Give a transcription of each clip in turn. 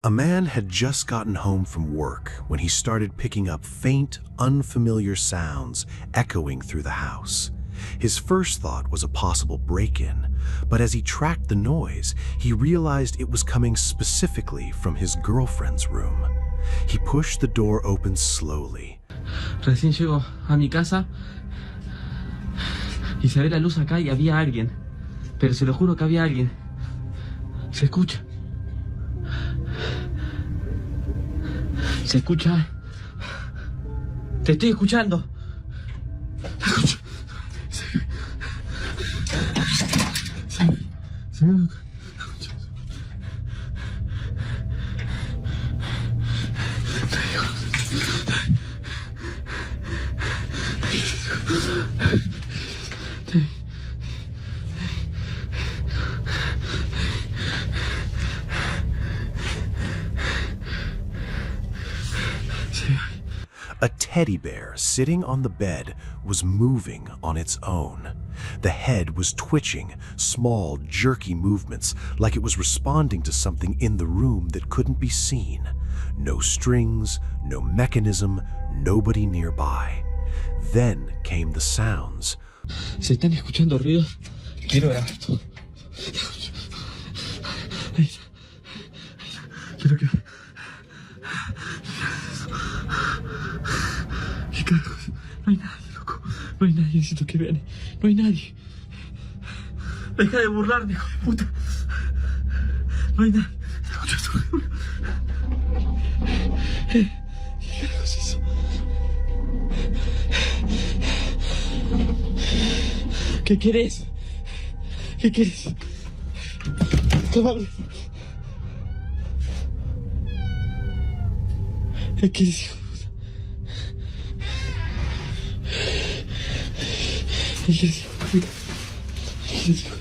A man had just gotten home from work when he started picking up faint, unfamiliar sounds echoing through the house. His first thought was a possible break-in, but as he tracked the noise, he realized it was coming specifically from his girlfriend's room. He pushed the door open slowly. Recién llego a mi casa y se ve la luz acá y había alguien. Pero se lo juro que había alguien. Se escucha. Se escucha. Te estoy escuchando. A teddy bear sitting on the bed was moving on its own. The head was twitching, small, jerky movements, like it was responding to something in the room that couldn't be seen. No strings, no mechanism, nobody nearby. Then came the sounds. Se están escuchando ruidos. Quiero grabar todo. Quiero que... ¿Qué carajos? No hay nadie, loco. No hay nadie, necesito que vean. No hay nadie. Deja de burlarme, hijo de puta. No hay nadie. Escucha esto. ¿Qué carajos es eso? ¿Qué querés? ¿Qué querés? Tómame. ¿Qué querés, hijo de puta? ¿Qué querés, hijo de puta? ¿Qué querés, hijo de puta?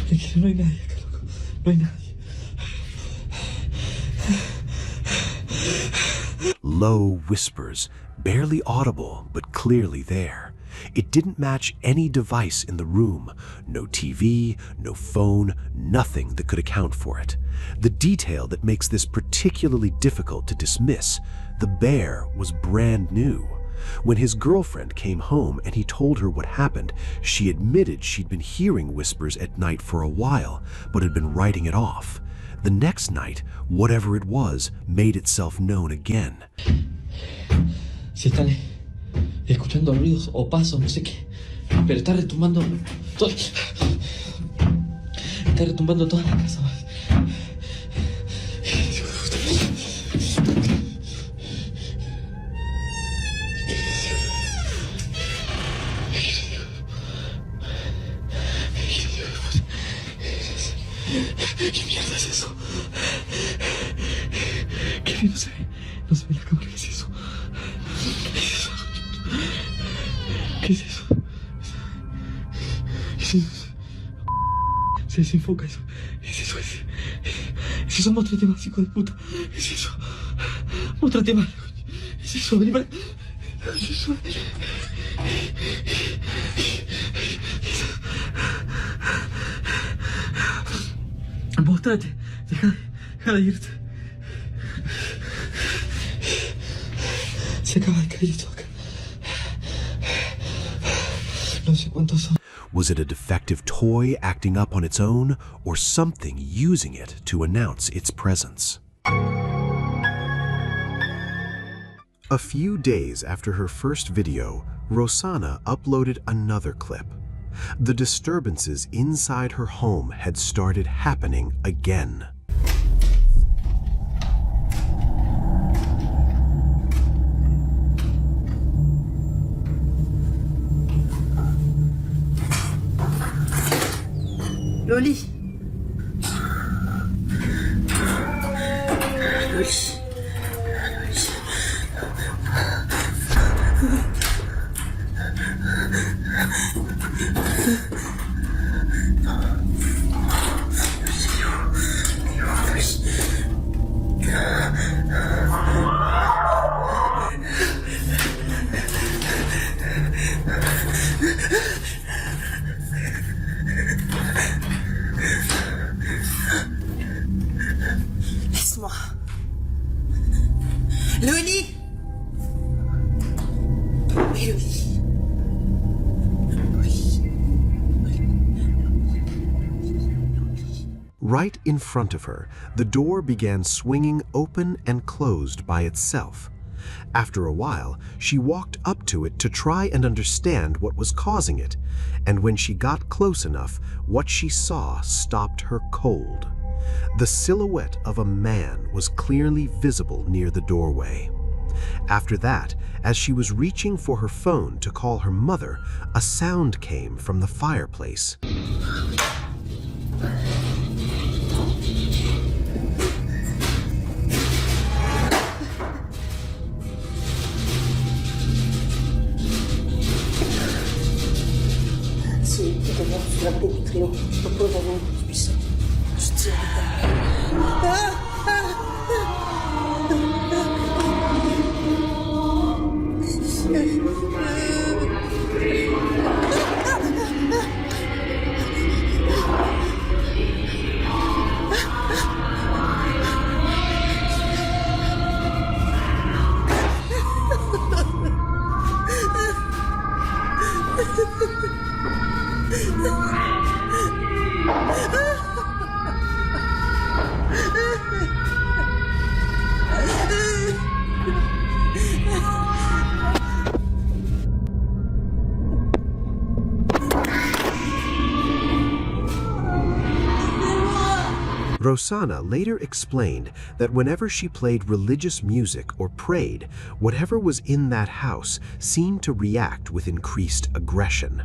¿Qué querés? No hay nadie acá, loco. No hay nadie. Low whispers, barely audible, but clearly there. It didn't match any device in the room. No TV, no phone, nothing that could account for it. The detail that makes this particularly difficult to dismiss: the bear was brand new. When his girlfriend came home and he told her what happened, she admitted she'd been hearing whispers at night for a while, but had been writing it off. The next night, whatever it was made itself known again. Se están escuchando ruidos o pasos, no sé qué. Pero está retumbando todo. Está retumbando toda la casa. ¿Qué mierda es eso? ¿Qué bien no se ve? No se ve la cámara. ¿Qué es eso? ¿Qué es eso? ¿Qué es eso? ¿Qué es eso? Se desenfoca eso. ¿Es eso? ¿Es eso? Móstrate más, hijo de puta. ¿Es eso? Móstrate más. ¿Es eso? Vení para... ¿Es eso? Móstrate. Deja de irte. Se acaba de caer esto acá. No sé cuántos son. Was it a defective toy acting up on its own, or something using it to announce its presence? A few days after her first video, Rosanna uploaded another clip. The disturbances inside her home had started happening again. Loli. Loli. Lance-moi. Loli! Oui, Loli. Right in front of her, the door began swinging open and closed by itself. After a while, she walked up to it to try and understand what was causing it, and when she got close enough, what she saw stopped her cold. The silhouette of a man was clearly visible near the doorway. After that, as she was reaching for her phone to call her mother, a sound came from the fireplace. Si, tout à l'heure, tu l'as pris du trio. Je peux pas voir que tu puisses. Je tire avec Rosanna later explained that whenever she played religious music or prayed, whatever was in that house seemed to react with increased aggression.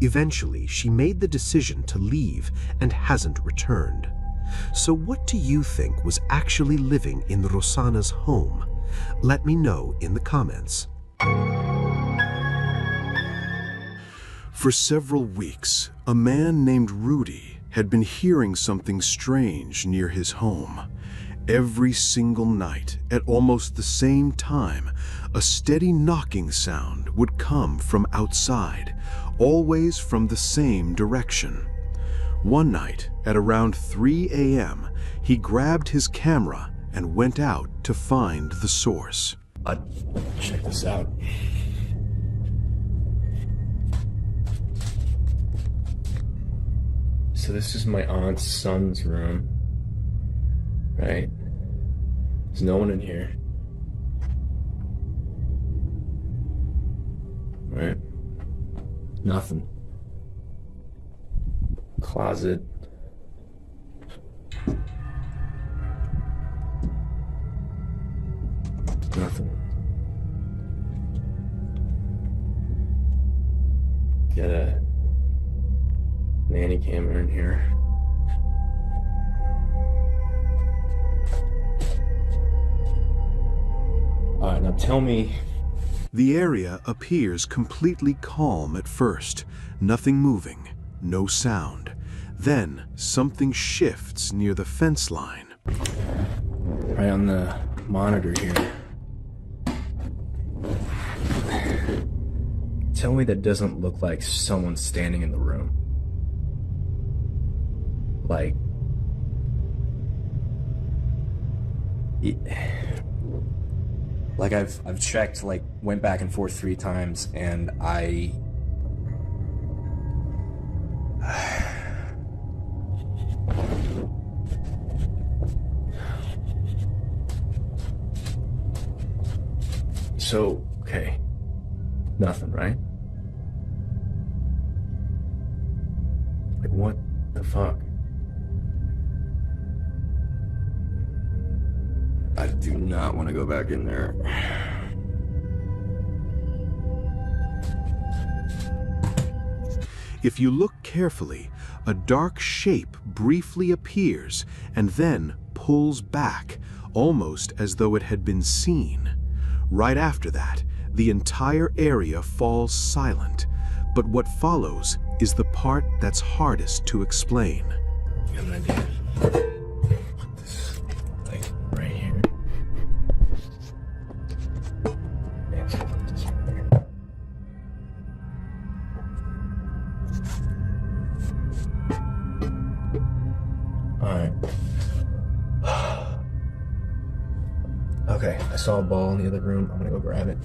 Eventually, she made the decision to leave and hasn't returned. So what do you think was actually living in Rosanna's home? Let me know in the comments. For several weeks, a man named Rudy had been hearing something strange near his home. Every single night, at almost the same time, a steady knocking sound would come from outside, always from the same direction. One night, at around 3 a.m., he grabbed his camera and went out to find the source. Check this out. So this is my aunt's son's room, right? There's no one in here. Right? Nothing. Closet. Nothing. Got a nanny camera in here. All right, now tell me. The area appears completely calm at first, nothing moving, no sound. Then something shifts near the fence line. Right on the monitor here. Tell me that doesn't look like someone standing in the room. Like, I've checked, like, went back and forth 3 times, and So, okay. Nothing, right? Like, what the fuck? I do not want to go back in there. If you look carefully, a dark shape briefly appears and then pulls back, almost as though it had been seen. Right after that, the entire area falls silent, but what follows is the part that's hardest to explain. I have an idea. Put this, like, right here. Next, put this right there. Alright. Okay, I saw a ball in the other room. I'm gonna go grab it.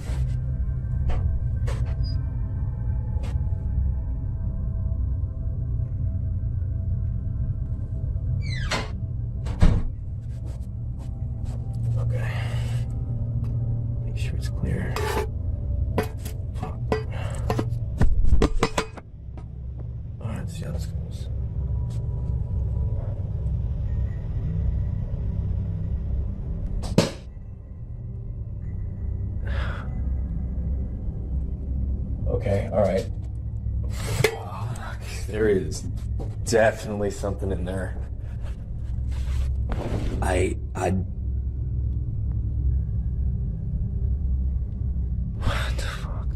Okay. Make sure it's clear. Alright, let's see how this goes. Okay, alright. There is definitely something in there. What the fuck?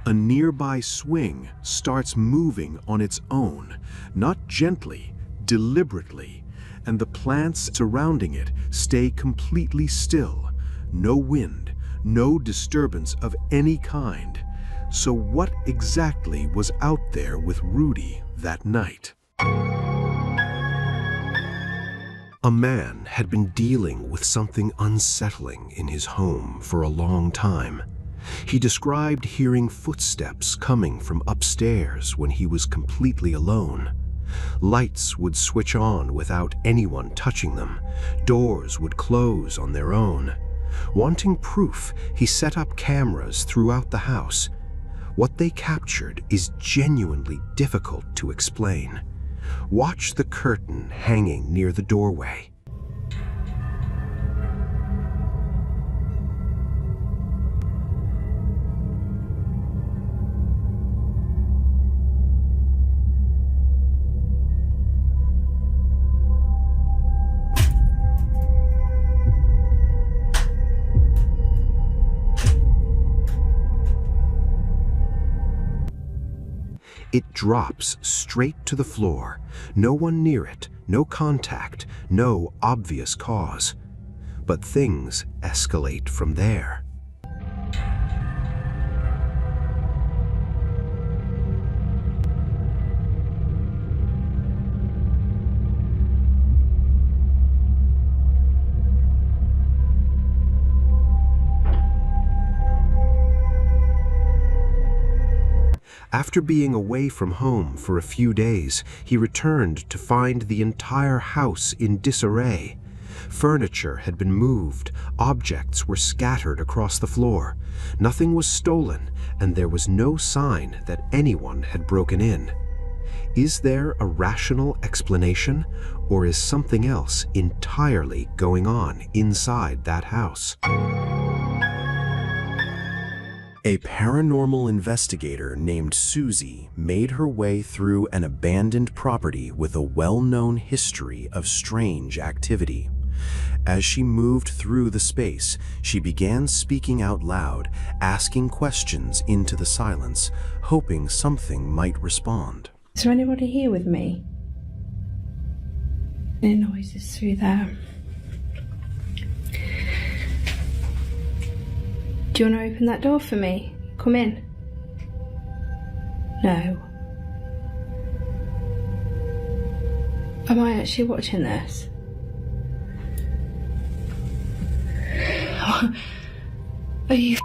A nearby swing starts moving on its own, not gently, deliberately, and the plants surrounding it stay completely still. No wind, no disturbance of any kind. So what exactly was out there with Rudy that night? A man had been dealing with something unsettling in his home for a long time. He described hearing footsteps coming from upstairs when he was completely alone. Lights would switch on without anyone touching them. Doors would close on their own. Wanting proof, he set up cameras throughout the house. What they captured is genuinely difficult to explain. Watch the curtain hanging near the doorway. It drops straight to the floor. No one near it, no contact, no obvious cause. But things escalate from there. After being away from home for a few days, he returned to find the entire house in disarray. Furniture had been moved, objects were scattered across the floor. Nothing was stolen, and there was no sign that anyone had broken in. Is there a rational explanation, or is something else entirely going on inside that house? A paranormal investigator named Susie made her way through an abandoned property with a well-known history of strange activity. As she moved through the space, she began speaking out loud, asking questions into the silence, hoping something might respond. Is there anybody here with me? Any noises through there? Do you want to open that door for me? Come in. No. Am I actually watching this? Are you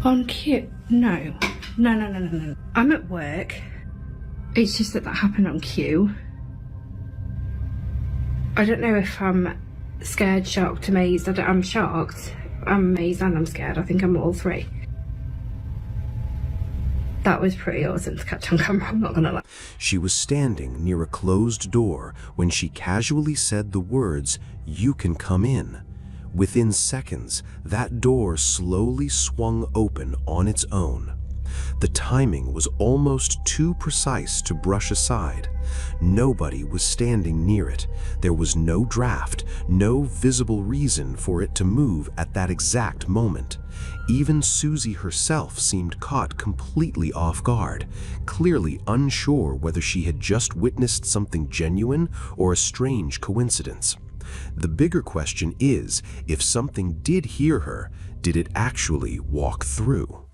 on cue? No. No. I'm at work. It's just that happened on cue. I don't know if I'm scared, shocked, amazed. I'm shocked. I'm amazed and I'm scared. I think I'm all three. That was pretty awesome to catch on camera, I'm not gonna lie. She was standing near a closed door when she casually said the words, "You can come in." Within seconds, that door slowly swung open on its own. The timing was almost too precise to brush aside. Nobody was standing near it. There was no draft, no visible reason for it to move at that exact moment. Even Susie herself seemed caught completely off guard, clearly unsure whether she had just witnessed something genuine or a strange coincidence. The bigger question is, if something did hear her, did it actually walk through?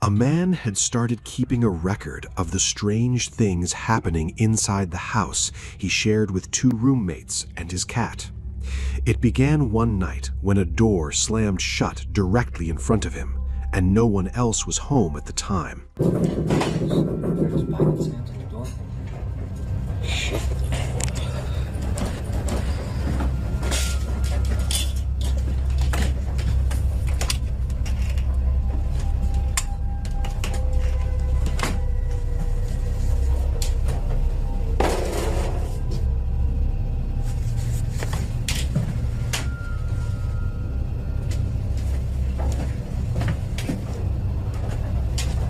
A man had started keeping a record of the strange things happening inside the house he shared with 2 roommates and his cat. It began one night when a door slammed shut directly in front of him, and no one else was home at the time.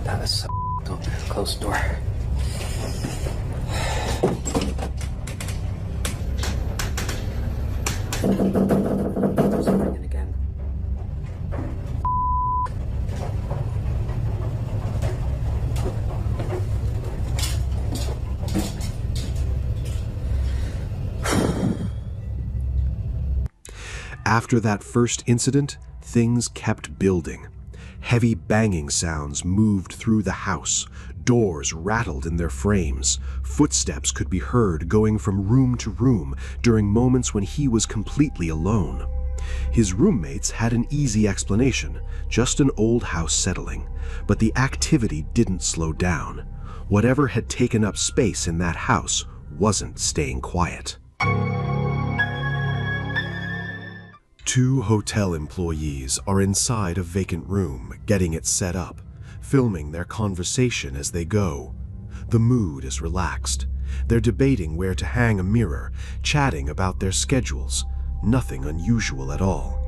That was so open. Close the door. There's a ringing again. After that first incident, things kept building. Heavy banging sounds moved through the house. Doors rattled in their frames. Footsteps could be heard going from room to room during moments when he was completely alone. His roommates had an easy explanation, just an old house settling. But the activity didn't slow down. Whatever had taken up space in that house wasn't staying quiet. 2 hotel employees are inside a vacant room, getting it set up, filming their conversation as they go. The mood is relaxed. They're debating where to hang a mirror, chatting about their schedules. Nothing unusual at all.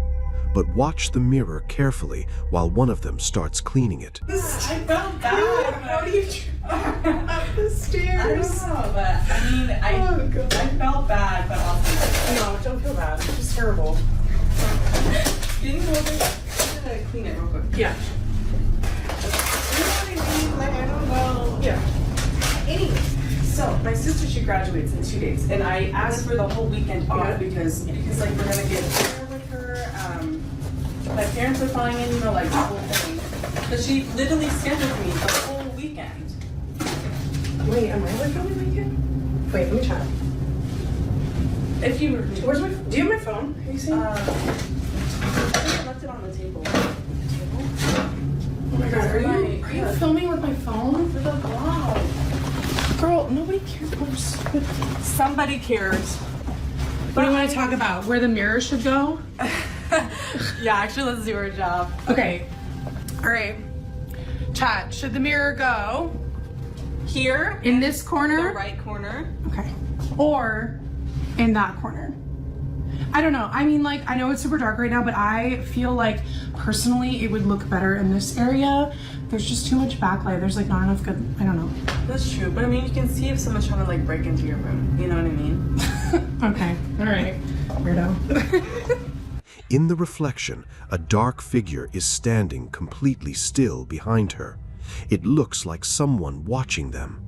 But watch the mirror carefully while one of them starts cleaning it. I felt bad. How do you up the stairs? I don't know, but I mean, I felt bad, but also no, don't feel bad. It's just terrible. Didn't go over. I'm gonna clean it real quick. Yeah. You know what I mean? Like I don't know. Yeah. Anyway, so my sister, she graduates in 2 days, and I asked for the whole weekend off because like we're gonna get dinner with her. My parents are flying in, you know, like the whole thing. But she literally scheduled me the whole weekend. Wait, am I like on the weekend? Wait, let me try. If you where's my? Do you have my phone? Have you seen? I think I left it on the table. Oh my god, are you filming with my phone? For the vlog. Girl, nobody cares. Somebody cares. What do you want to talk about? Where the mirror should go? Yeah, actually, let's do our job. Okay. All right. Chat, should the mirror go Here. in this corner? The right corner. Okay. Or in that corner? I don't know. I mean, like, I know it's super dark right now, but I feel like personally it would look better in this area. There's just too much backlight. There's like not enough good, I don't know. That's true, but I mean, you can see if someone's trying to like break into your room. You know what I mean? Okay. All right. Weirdo. In the reflection, a dark figure is standing completely still behind her. It looks like someone watching them.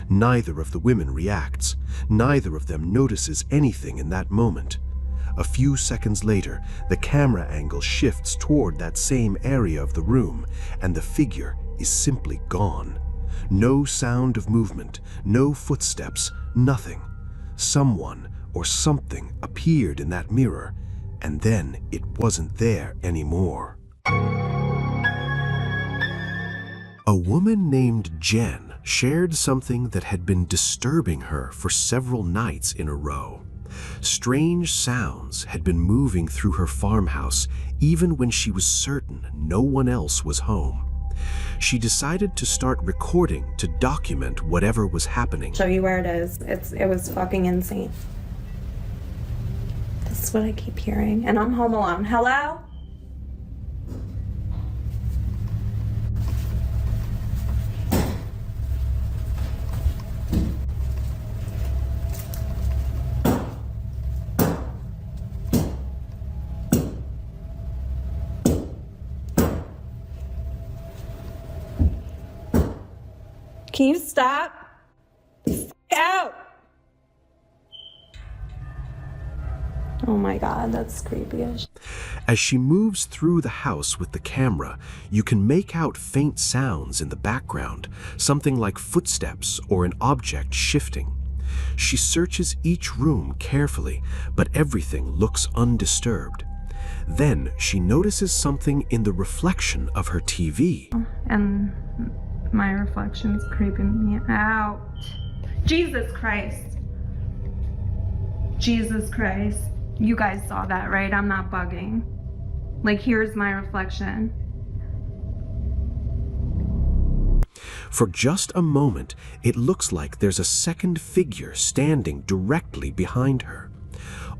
Neither of the women reacts. Neither of them notices anything in that moment. A few seconds later, the camera angle shifts toward that same area of the room, and the figure is simply gone. No sound of movement, no footsteps, nothing. Someone or something appeared in that mirror, and then it wasn't there anymore. A woman named Jen shared something that had been disturbing her for several nights in a row. Strange sounds had been moving through her farmhouse even when she was certain no one else was home. She decided to start recording to document whatever was happening. Show you where it is. It was fucking insane. This is what I keep hearing, and I'm home alone. Hello? Can you stop? Out! Oh my god, that's creepy as As she moves through the house with the camera, you can make out faint sounds in the background, something like footsteps or an object shifting. She searches each room carefully, but everything looks undisturbed. Then she notices something in the reflection of her TV. And my reflection's creeping me out. Jesus Christ. Jesus Christ. You guys saw that, right? I'm not bugging. Like, here's my reflection. For just a moment, it looks like there's a second figure standing directly behind her.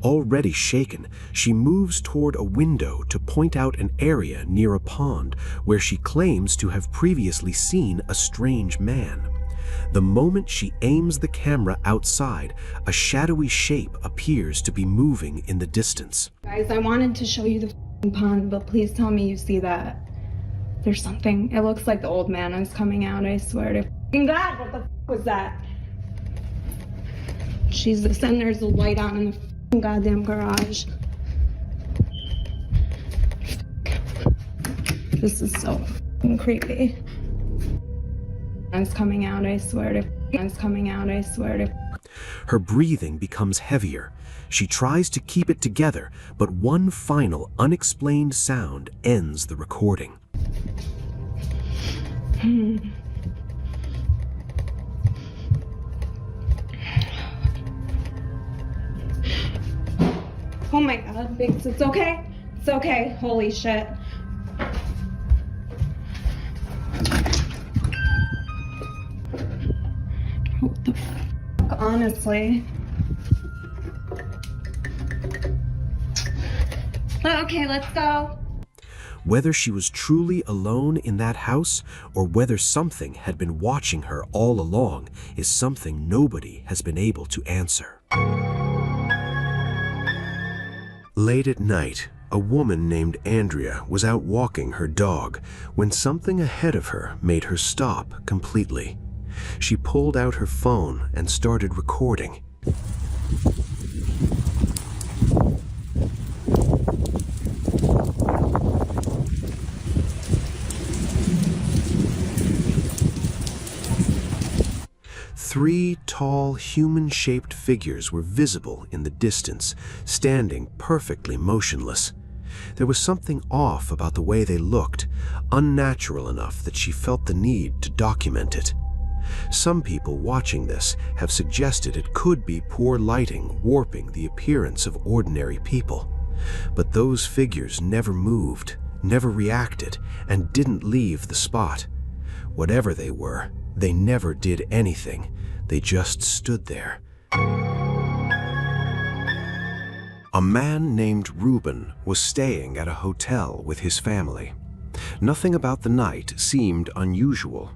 Already shaken, she moves toward a window to point out an area near a pond where she claims to have previously seen a strange man. The moment she aims the camera outside, a shadowy shape appears to be moving in the distance. Guys, I wanted to show you the pond, but please tell me you see that. There's something. It looks like the old man is coming out, I swear to God, what the was that? Jesus, and there's a light on in the goddamn garage. This is so creepy. It's coming out, I swear to. It's coming out, I swear to. Her breathing becomes heavier. She tries to keep it together, but one final, unexplained sound ends the recording. Oh my god, Biggs, it's okay. It's okay. Holy shit. What the fuck, honestly. Okay, let's go. Whether she was truly alone in that house or whether something had been watching her all along is something nobody has been able to answer. Late at night, a woman named Andrea was out walking her dog when something ahead of her made her stop completely. She pulled out her phone and started recording. Three tall, human-shaped figures were visible in the distance, standing perfectly motionless. There was something off about the way they looked, unnatural enough that she felt the need to document it. Some people watching this have suggested it could be poor lighting warping the appearance of ordinary people. But those figures never moved, never reacted, and didn't leave the spot. Whatever they were, they never did anything. They just stood there. A man named Ruben was staying at a hotel with his family. Nothing about the night seemed unusual.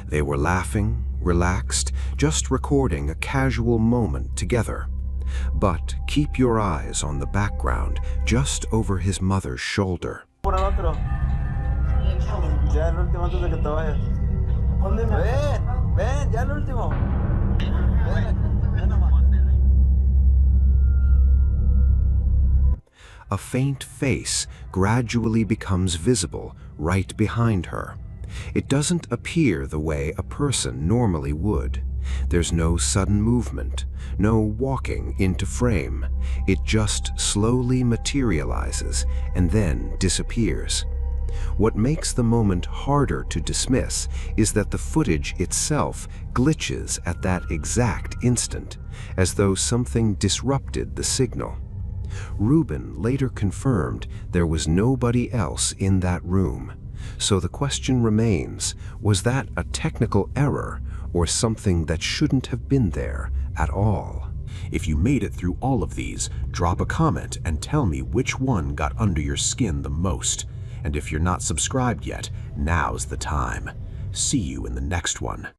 They were laughing, relaxed, just recording a casual moment together. But keep your eyes on the background, just over his mother's shoulder. A faint face gradually becomes visible right behind her. It doesn't appear the way a person normally would. There's no sudden movement, no walking into frame. It just slowly materializes and then disappears. What makes the moment harder to dismiss is that the footage itself glitches at that exact instant, as though something disrupted the signal. Ruben later confirmed there was nobody else in that room. So the question remains, was that a technical error or something that shouldn't have been there at all? If you made it through all of these, drop a comment and tell me which one got under your skin the most. And if you're not subscribed yet, now's the time. See you in the next one.